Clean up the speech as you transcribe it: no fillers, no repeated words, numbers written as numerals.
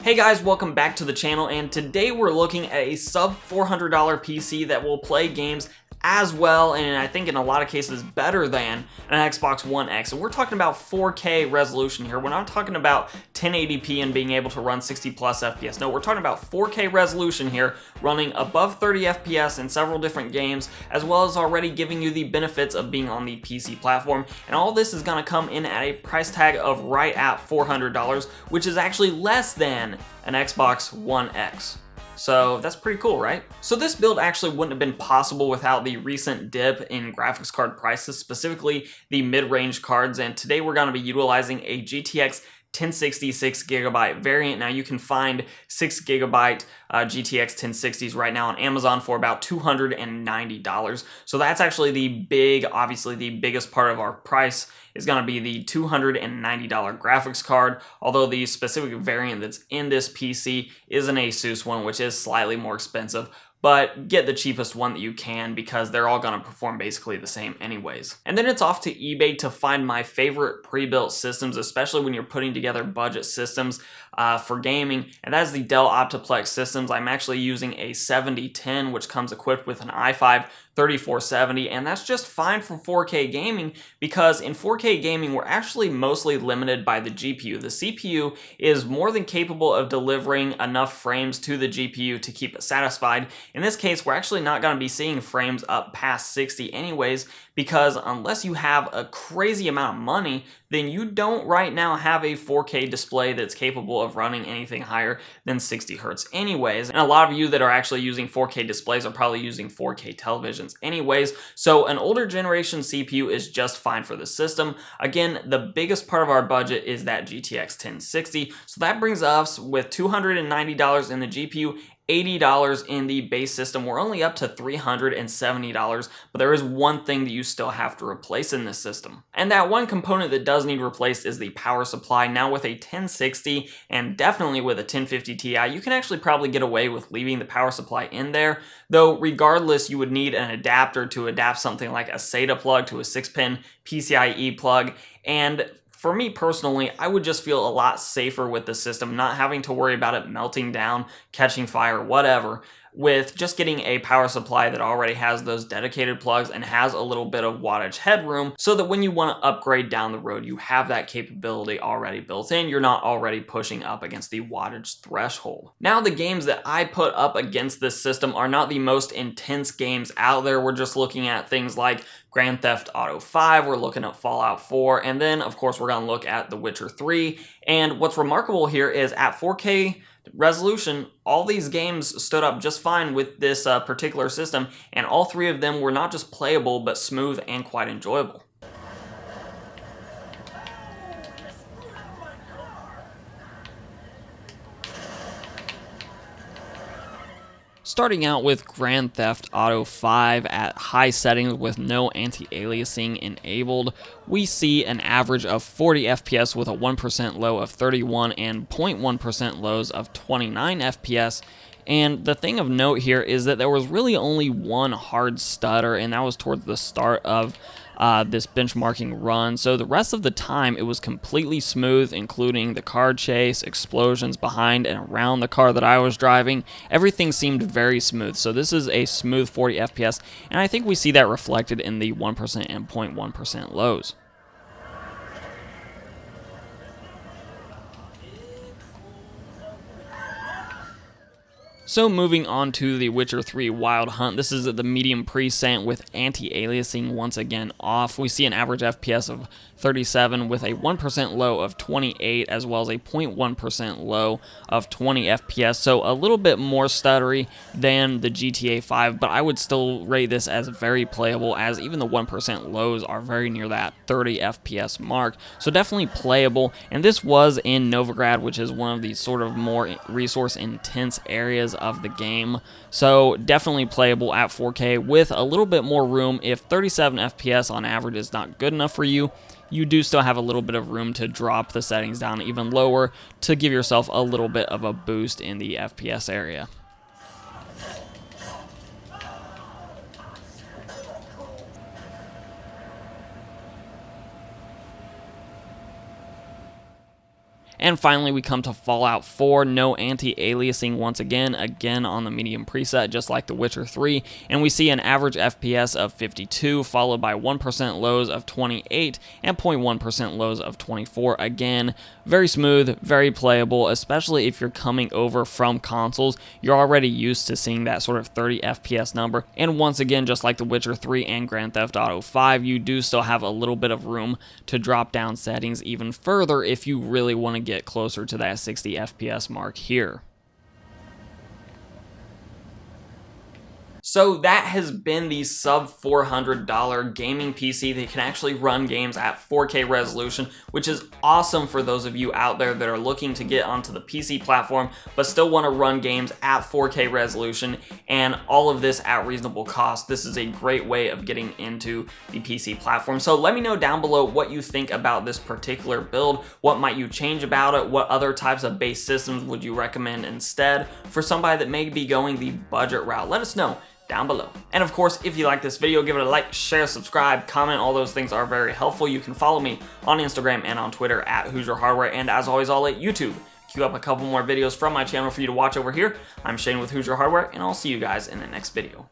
Hey guys, welcome back to the channel, and today we're looking at a sub $400 PC that will play games as well, and I think in a lot of cases better than an Xbox One X. And we're talking about 4K resolution here. We're not talking about 1080p and being able to run 60 plus FPS. No, we're talking about 4K resolution here, running above 30 FPS in several different games, as well as already giving you the benefits of being on the PC platform. And all this is going to come in at a price tag of right at $400, which is actually less than an Xbox One X. So that's pretty cool, right? So this build actually wouldn't have been possible without the recent dip in graphics card prices, specifically the mid-range cards, and today we're going to be utilizing a GTX 1060 6GB variant. Now you can find 6GB GTX 1060s right now on Amazon for about $290. So that's actually obviously the biggest part of our price is going to be the $290 graphics card, although the specific variant that's in this PC is an Asus one, which is slightly more expensive. But get the cheapest one that you can because they're all going to perform basically the same anyways. And then it's off to eBay to find my favorite pre-built systems, especially when you're putting together budget systems for gaming, and that is the Dell Optiplex systems. I'm actually using a 7010, which comes equipped with an i5 3470, and that's just fine for 4K gaming because in 4K gaming we're actually mostly limited by the GPU. The CPU is more than capable of delivering enough frames to the GPU to keep it satisfied. In this case, we're actually not going to be seeing frames up past 60 anyways, because unless you have a crazy amount of money, then you don't right now have a 4K display that's capable of running anything higher than 60 Hertz anyways. And a lot of you that are actually using 4K displays are probably using 4K televisions anyways, so an older generation CPU is just fine for the system. Again, the biggest part of our budget is that GTX 1060, so that brings us with $290 in the GPU, $80 in the base system. We're only up to $370, but there is one thing that you still have to replace in this system. And that one component that does need replaced is the power supply. Now with a 1060 and definitely with a 1050 Ti, you can actually probably get away with leaving the power supply in there, though regardless you would need an adapter to adapt something like a SATA plug to a 6-pin PCIe plug. And for me personally, I would just feel a lot safer with the system, not having to worry about it melting down, catching fire, whatever, with just getting a power supply that already has those dedicated plugs and has a little bit of wattage headroom, so that when you want to upgrade down the road, you have that capability already built in. You're not already pushing up against the wattage threshold. Now, the games that I put up against this system are not the most intense games out there. We're just looking at things like Grand Theft Auto 5, we're looking at Fallout 4, and then of course we're going to look at The Witcher 3. And what's remarkable here is at 4K resolution, all these games stood up just fine with this particular system, and all three of them were not just playable but smooth and quite enjoyable. Starting out with Grand Theft Auto 5 at high settings with no anti-aliasing enabled, we see an average of 40 FPS with a 1% low of 31 and 0.1% lows of 29 FPS. And the thing of note here is that there was really only one hard stutter, and that was towards the start of this benchmarking run. So the rest of the time it was completely smooth, including the car chase, explosions behind and around the car that I was driving. Everything seemed very smooth. So this is a smooth 40 FPS, and I think we see that reflected in the 1% and 0.1% lows. So moving on to The Witcher 3 Wild Hunt, this is at the medium preset with anti-aliasing once again off. We see an average FPS of 37 with a 1% low of 28 as well as a 0.1% low of 20 FPS, so a little bit more stuttery than the GTA 5, but I would still rate this as very playable, as even the 1% lows are very near that 30 FPS mark, so definitely playable. And this was in Novigrad, which is one of the sort of more resource intense areas of the game, so definitely playable at 4K with a little bit more room. If 37 FPS on average is not good enough for you, you do still have a little bit of room to drop the settings down even lower to give yourself a little bit of a boost in the FPS area. And finally, we come to Fallout 4, no anti-aliasing once again on the medium preset, just like The Witcher 3, and we see an average FPS of 52, followed by 1% lows of 28, and 0.1% lows of 24. Again, very smooth, very playable, especially if you're coming over from consoles. You're already used to seeing that sort of 30 FPS number, and once again, just like The Witcher 3 and Grand Theft Auto 5, you do still have a little bit of room to drop down settings even further if you really want to get closer to that 60 FPS mark here. So that has been the sub $400 gaming PC that can actually run games at 4K resolution, which is awesome for those of you out there that are looking to get onto the PC platform but still want to run games at 4K resolution, and all of this at reasonable cost. This is a great way of getting into the PC platform. So let me know down below what you think about this particular build. What might you change about it? What other types of base systems would you recommend instead for somebody that may be going the budget route? Let us know down below. And of course, if you like this video, give it a like, share, subscribe, comment. All those things are very helpful. You can follow me on Instagram and on Twitter at Hoosier Hardware. And as always, I'll let YouTube queue up a couple more videos from my channel for you to watch over here. I'm Shane with Hoosier Hardware, and I'll see you guys in the next video.